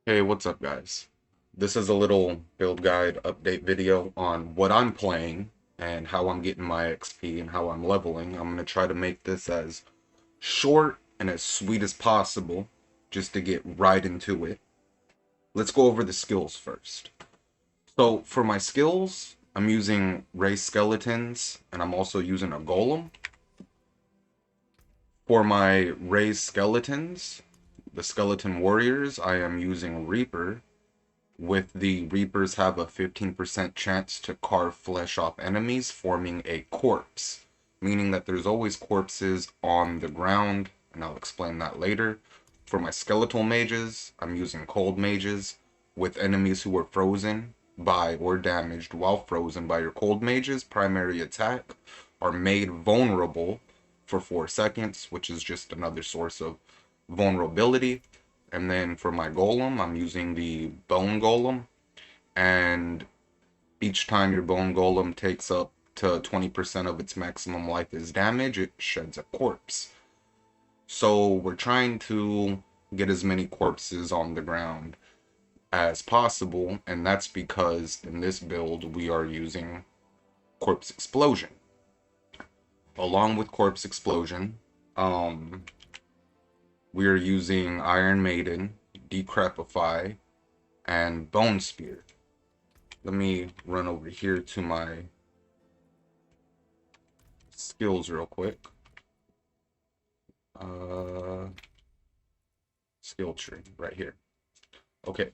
Hey, what's up, guys? This is a little build guide update video on what I'm playing and how I'm getting my XP and how I'm leveling. I'm going to try to make this as short and as sweet as possible just to get right into it. Let's go over the skills first. So, for my skills, I'm using race skeletons and I'm also using a golem. For my raised skeletons, the skeleton warriors, I am using Reaper. With the Reapers have a 15% chance to carve flesh off enemies, forming a corpse, meaning that there's always corpses on the ground, and I'll explain that later. For my skeletal mages, I'm using cold mages. With enemies who are frozen by or damaged while frozen by your cold mages, primary attack are made vulnerable for 4 seconds, which is just another source of vulnerability. And then for my golem, I'm using the bone golem. And each time your bone golem takes up to 20% of its maximum life as damage, it sheds a corpse. So we're trying to get as many corpses on the ground as possible. And that's because in this build, we are using corpse explosion. Along with corpse explosion, um, we are using Iron Maiden, Decrepify, and Bone Spear. Let me run over here to my skills real quick. Uh, skill tree right here. Okay,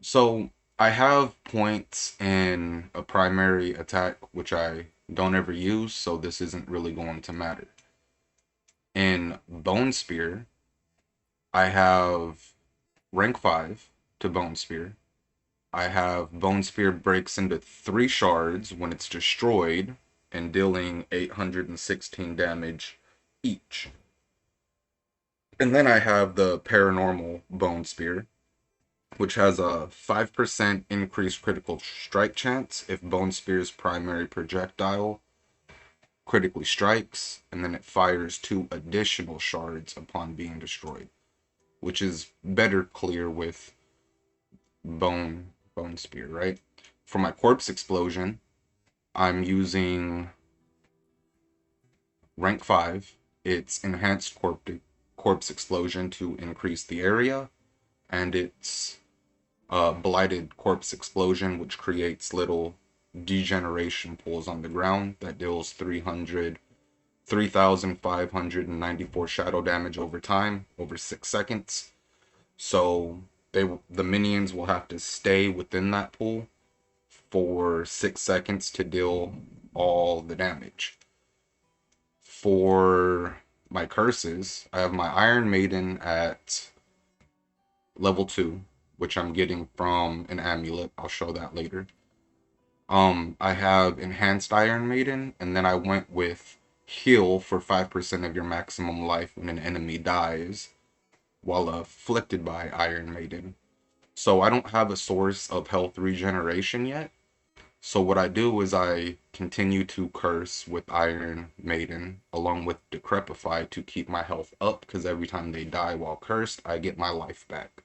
so I have points in a primary attack, which I don't ever use, so this isn't really going to matter. In Bone Spear, I have rank 5 to Bone Spear. I have Bone Spear breaks into 3 shards when it's destroyed and dealing 816 damage each. And then I have the Paranormal Bone Spear, which has a 5% increased critical strike chance if Bone Spear's primary projectile critically strikes, and then it fires 2 additional shards upon being destroyed, which is better clear with Bone Spear, right? For my Corpse Explosion, I'm using rank 5. It's enhanced corpse explosion to increase the area, and it's blighted corpse explosion, which creates little degeneration pools on the ground that deals 3,594 shadow damage over time, over 6 seconds. So the minions will have to stay within that pool for 6 seconds to deal all the damage. For my curses, I have my Iron Maiden at level 2, which I'm getting from an amulet. I'll show that later. I have Enhanced Iron Maiden, and then I went with Heal for 5% of your maximum life when an enemy dies while afflicted by Iron Maiden. So I don't have a source of health regeneration yet. So what I do is I continue to curse with Iron Maiden along with Decrepify to keep my health up because every time they die while cursed, I get my life back.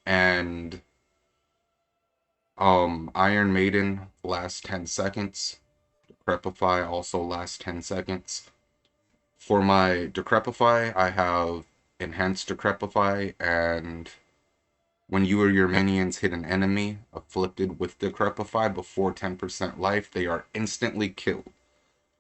And Iron Maiden lasts 10 seconds. Decrepify also lasts 10 seconds. For my Decrepify, I have Enhanced Decrepify, and when you or your minions hit an enemy afflicted with Decrepify before 10% life, they are instantly killed.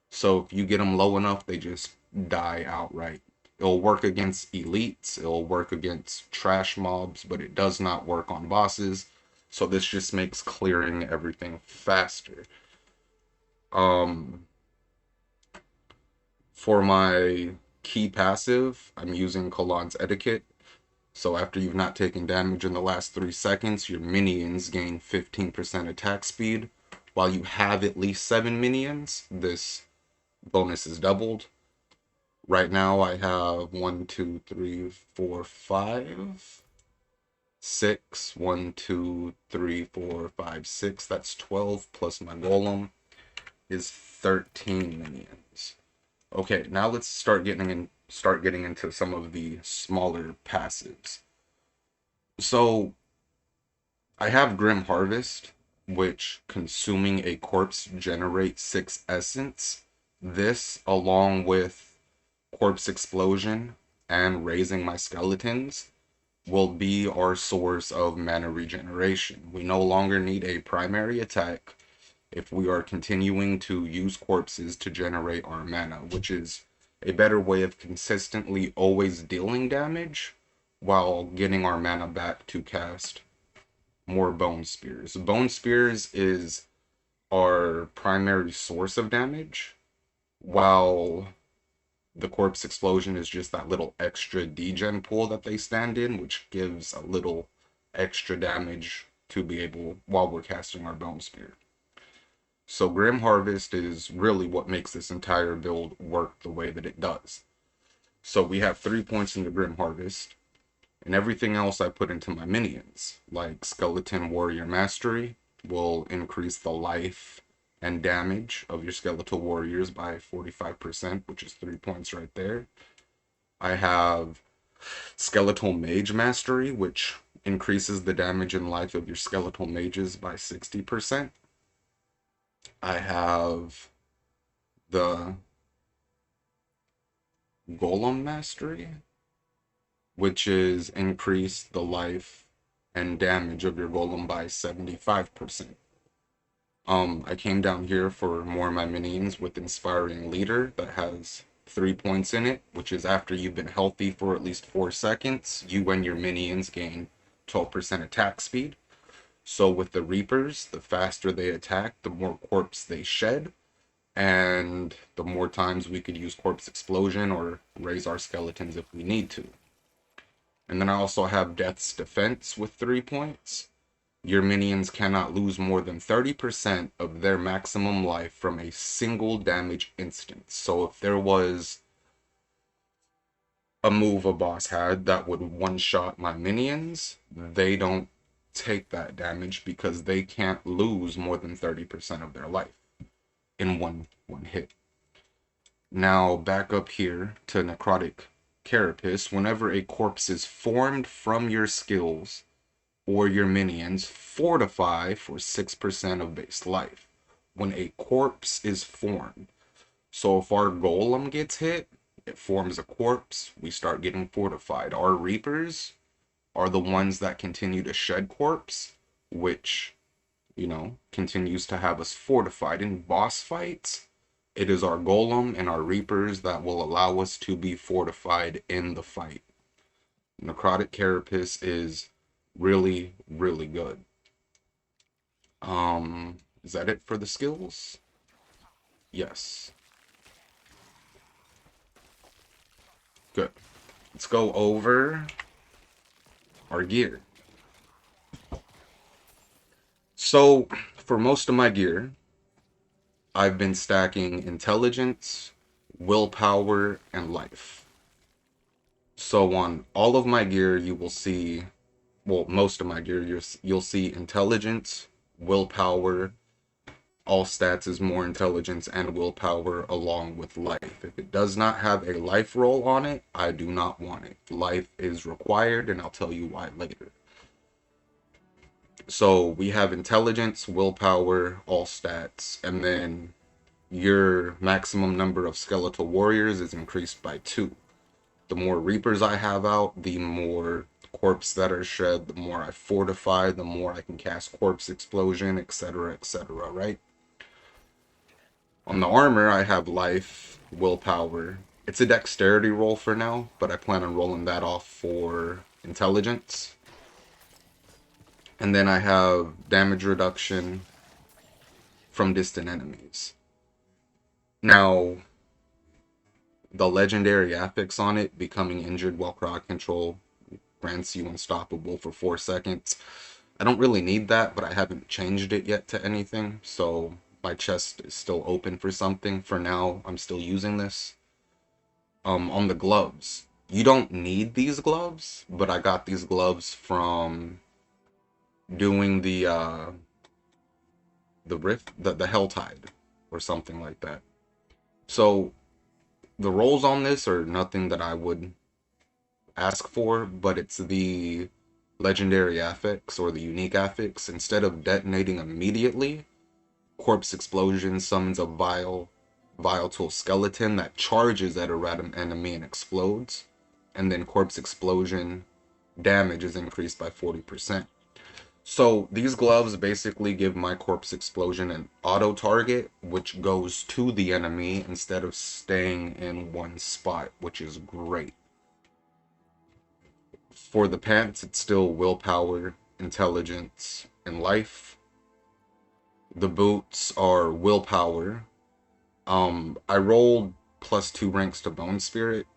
So if you get them low enough, they just die outright. It'll work against elites, it'll work against trash mobs, but it does not work on bosses. So this just makes clearing everything faster. Um, for my key passive, I'm using Colon's Etiquette. So after you've not taken damage in the last 3 seconds, your minions gain 15% attack speed. While you have at least 7 minions, this bonus is doubled. Right now I have 1, 2, 3, 4, 5, 6. 1, 2, 3, 4, 5, 6. That's 12 plus my golem is 13 minions. Okay, now let's start getting into some of the smaller passives. So I have Grim Harvest, which consuming a corpse generates 6 essence. This, along with Corpse Explosion and raising my skeletons, will be our source of mana regeneration. We no longer need a primary attack if we are continuing to use corpses to generate our mana, which is a better way of consistently always dealing damage while getting our mana back to cast more Bone Spears. Bone Spears is our primary source of damage, while the Corpse Explosion is just that little extra degen pool that they stand in, which gives a little extra damage to be able while we're casting our Bone Spear. So Grim Harvest is really what makes this entire build work the way that it does. So we have 3 points in the Grim Harvest, and everything else I put into my minions, like Skeleton Warrior Mastery, will increase the life and damage of your skeletal warriors by 45%, which is 3 points right there. I have Skeletal Mage Mastery, which increases the damage and life of your skeletal mages by 60%. I have the Golem Mastery, which is increase the life and damage of your golem by 75%. I came down here for more of my minions with Inspiring Leader that has 3 points in it, which is after you've been healthy for at least 4 seconds, you and your minions gain 12% attack speed. So with the Reapers, the faster they attack, the more corpse they shed, and the more times we could use Corpse Explosion or raise our skeletons if we need to. And then I also have Death's Defense with 3 points. Your minions cannot lose more than 30% of their maximum life from a single damage instance. So if there was a move a boss had that would one-shot my minions, they don't take that damage because they can't lose more than 30% of their life in one hit. Now back up here to Necrotic Carapace. Whenever a corpse is formed from your skills or your minions, fortify for 6% of base life. When a corpse is formed, so if our golem gets hit, it forms a corpse, we start getting fortified. Our reapers are the ones that continue to shed corpse, which, continues to have us fortified. In boss fights, it is our golem and our reapers that will allow us to be fortified in the fight. Necrotic Carapace is really, really good. Is that it for the skills? Yes. Good. Let's go over our gear. So, for most of my gear, I've been stacking intelligence, willpower, and life. So on all of my gear, you will see, well, most of my gear, you'll see intelligence, willpower. All stats is more intelligence and willpower along with life. If it does not have a life roll on it, I do not want it. Life is required, and I'll tell you why later. So we have intelligence, willpower, all stats, and then your maximum number of skeletal warriors is increased by 2. The more reapers I have out, the more corpse that are shed, the more I fortify, the more I can cast corpse explosion, etc., etc., right? On the armor, I have life, willpower. It's a dexterity roll for now, but I plan on rolling that off for intelligence. And then I have damage reduction from distant enemies. Now, the legendary affix on it, becoming injured while crowd control, grants you unstoppable for 4 seconds. I don't really need that, but I haven't changed it yet to anything, so my chest is still open for something. For now, I'm still using this. On the gloves, you don't need these gloves, but I got these gloves from doing the rift, the Helltide, or something like that. So the rolls on this are nothing that I would ask for, but it's the legendary affix or the unique affix, instead of detonating immediately, Corpse Explosion summons a volatile skeleton that charges at a random enemy and explodes, and then Corpse Explosion damage is increased by 40%. So these gloves basically give my Corpse Explosion an auto target, which goes to the enemy instead of staying in one spot, which is great. For the pants, it's still willpower, intelligence, and life. The boots are willpower. I rolled +2 ranks to Bone Spirit,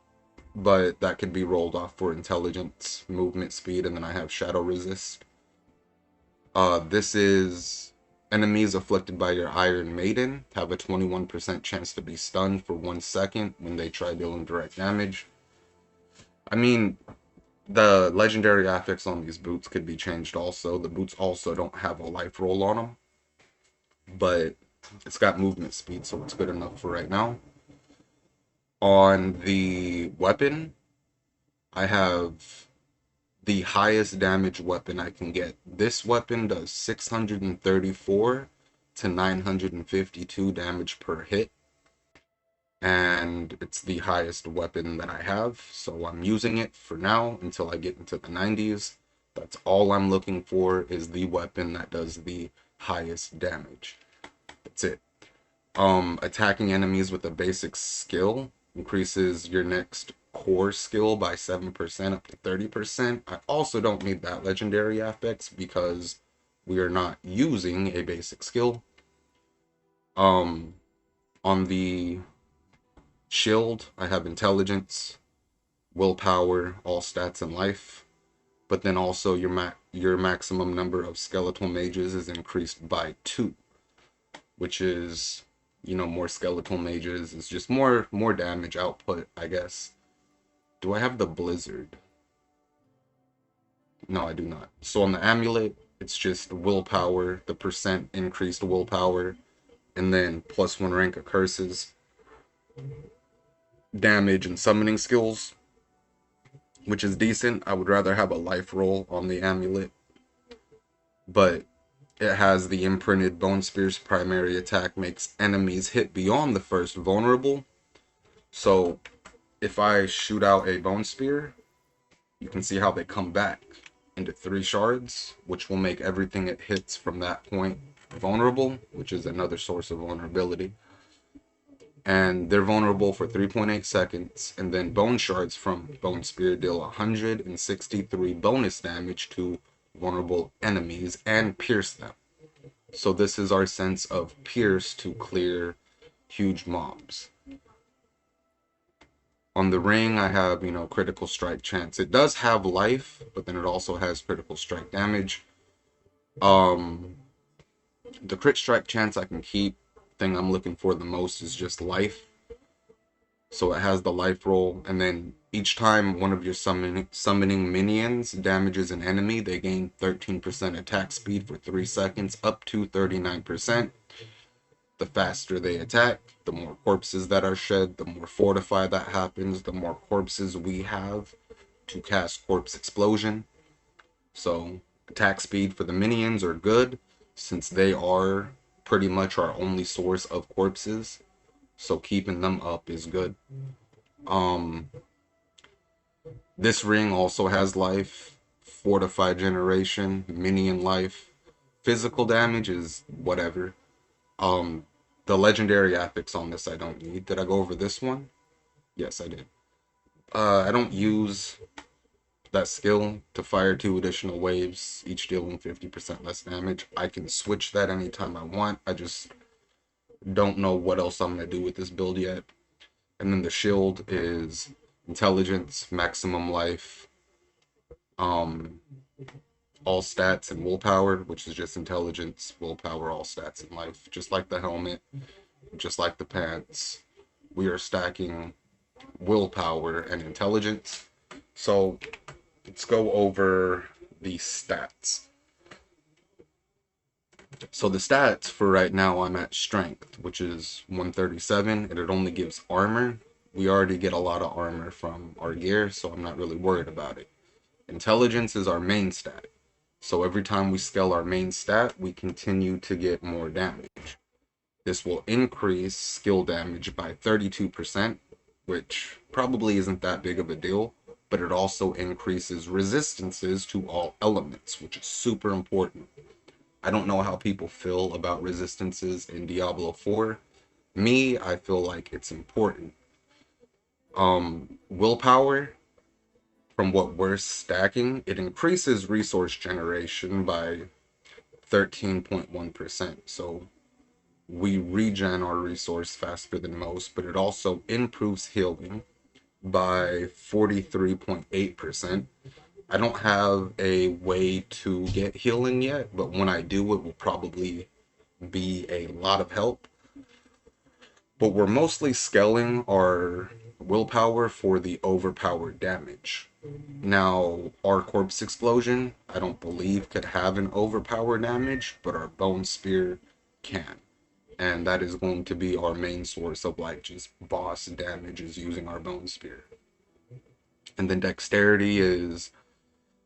but that could be rolled off for intelligence, movement speed, and then I have Shadow Resist. This is enemies afflicted by your Iron Maiden have a 21% chance to be stunned for 1 second when they try dealing direct damage. I mean, the legendary affix on these boots could be changed also. The boots also don't have a life roll on them, but it's got movement speed, so it's good enough for right now. On the weapon, I have the highest damage weapon I can get. This weapon does 634 to 952 damage per hit, and it's the highest weapon that I have, so I'm using it for now until I get into the 90s. That's all I'm looking for, is the weapon that does the highest damage. That's it. Attacking enemies with a basic skill increases your next core skill by 7% up to 30%. I also don't need that legendary affix because we are not using a basic skill. On the shield, I have intelligence, willpower, all stats, and life. But then also your maximum number of skeletal mages is increased by 2, which is, you know, more skeletal mages. It's just more damage output, I guess. Do I have the blizzard? No, I do not. So on the amulet, it's just willpower, the percent increased willpower, and then +1 rank of curses, damage, and summoning skills, which is decent. I would rather have a life roll on the amulet, but it has the imprinted Bone Spear's primary attack makes enemies hit beyond the first vulnerable. So if I shoot out a Bone Spear, you can see how they come back into 3 shards, which will make everything it hits from that point vulnerable, which is another source of vulnerability. And they're vulnerable for 3.8 seconds, and then bone shards from Bone Spear deal 163 bonus damage to vulnerable enemies and pierce them. So this is our sense of pierce to clear huge mobs. On the ring, I have, you know, critical strike chance. It does have life, but then it also has critical strike damage. The crit strike chance I can keep. Thing I'm looking for the most is just life. So it has the life roll, and then each time one of your summoning minions damages an enemy, they gain 13% attack speed for 3 seconds, up to 39%. The faster they attack, the more corpses that are shed, the more fortified that happens, the more corpses we have to cast Corpse Explosion. So attack speed for the minions are good, since they are pretty much our only source of corpses. So keeping them up is good. This ring also has life, fortified generation, minion life. Physical damage is whatever. The legendary affix on this I don't need. Did I go over this one? Yes, I did. I don't use that skill to fire 2 additional waves, each dealing 50% less damage. I can switch that anytime I want. I just don't know what else I'm going to do with this build yet. And then the shield is intelligence, maximum life, all stats, and willpower, which is just intelligence, willpower, all stats, and life. Just like the helmet, just like the pants, we are stacking willpower and intelligence. So let's go over the stats. So the stats for right now, I'm at strength, which is 137, and it only gives armor. We already get a lot of armor from our gear, so I'm not really worried about it. Intelligence is our main stat. So every time we scale our main stat, we continue to get more damage. This will increase skill damage by 32%, which probably isn't that big of a deal, but it also increases resistances to all elements, which is super important. I don't know how people feel about resistances in Diablo 4. Me, I feel like it's important. Willpower, from what we're stacking, it increases resource generation by 13.1%. So we regen our resource faster than most, but it also improves healing by 43.8%. I don't have a way to get healing yet, but when I do, it will probably be a lot of help. But we're mostly scaling our willpower for the overpowered damage. Now, our corpse explosion, I don't believe could have an overpower damage, but our bone spear can. And that is going to be our main source of like just boss damage, is using our bone spear. And then dexterity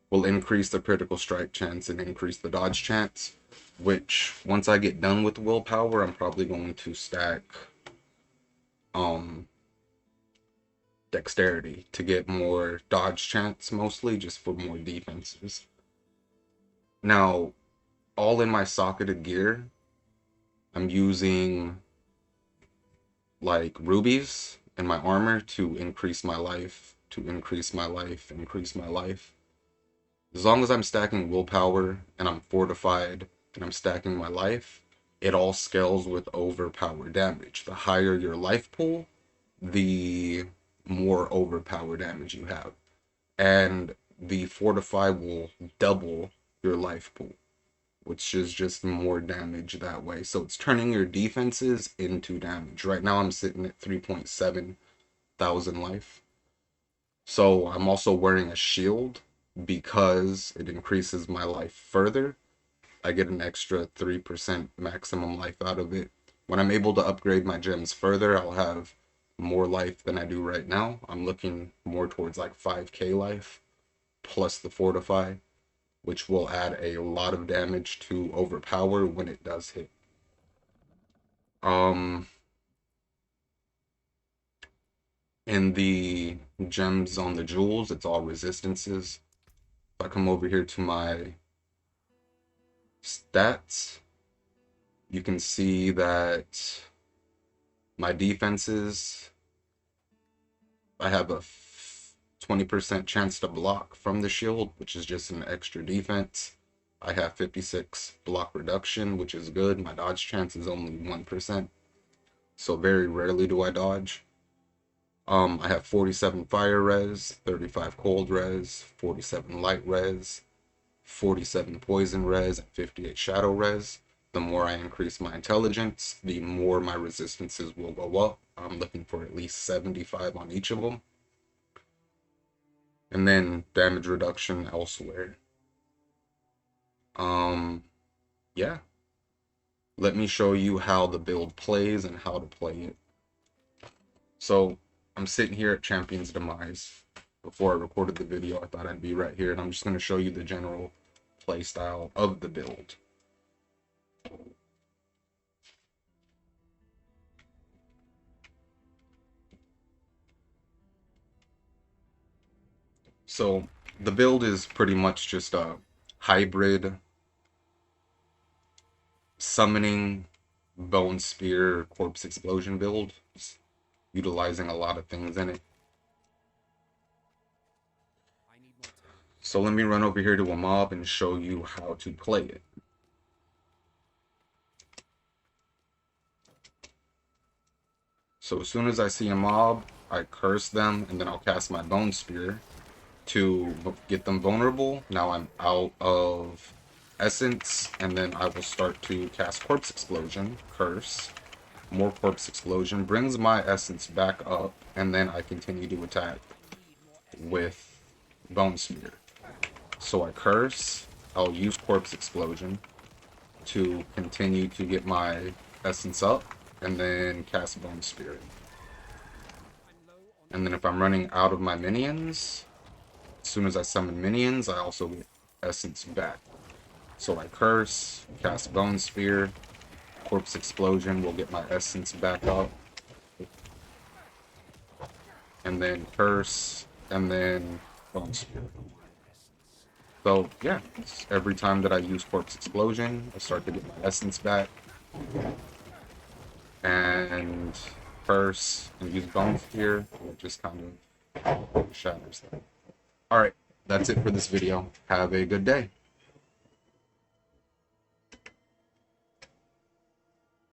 will increase the critical strike chance and increase the dodge chance, which once I get done with willpower, I'm probably going to stack dexterity to get more dodge chance, mostly just for more defenses. Now, all in my socketed gear, I'm using like rubies in my armor to increase my life, increase my life. As long as I'm stacking willpower and I'm fortified and I'm stacking my life, it all scales with overpower damage. The higher your life pool, the more overpower damage you have. And the fortify will double your life pool, which is just more damage that way. So it's turning your defenses into damage. Right now I'm sitting at 3.7 thousand life. So I'm also wearing a shield because it increases my life further. I get an extra 3% maximum life out of it. When I'm able to upgrade my gems further, I'll have more life than I do right now. I'm looking more towards like 5k life plus the fortify, which will add a lot of damage to overpower when it does hit. In the gems on the jewels, it's all resistances. If I come over here to my stats, you can see that my defenses, I have a 20% chance to block from the shield, which is just an extra defense. I have 56 block reduction, which is good. My dodge chance is only 1%, so very rarely do I dodge. I have 47 fire res, 35 cold res, 47 light res, 47 poison res, and 58 shadow res. The more I increase my intelligence, the more my resistances will go up. I'm looking for at least 75 on each of them. And then damage reduction elsewhere. Yeah. Let me show you how the build plays and how to play it. So I'm sitting here at Champion's Demise. Before I recorded the video, I thought I'd be right here, and I'm just going to show you the general play style of the build. So the build is pretty much just a hybrid summoning bone spear corpse explosion build, utilizing a lot of things in it. So let me run over here to a mob and show you how to play it. So as soon as I see a mob, I curse them, and then I'll cast my bone spear to get them vulnerable. Now I'm out of essence, and then I will start to cast corpse explosion, curse, more corpse explosion, brings my essence back up, and then I continue to attack with bone spear. So I curse, I'll use corpse explosion to continue to get my essence up, and then cast bone spear. And then if I'm running out of my minions, As soon as I summon minions, I also get essence back. So I curse, cast Bone Sphere, Corpse Explosion will get my essence back up. And then curse, and then Bone Sphere. So yeah, every time that I use Corpse Explosion, I start to get my essence back. And curse and use Bone Sphere, it just kind of shatters that. Alright, that's it for this video. Have a good day.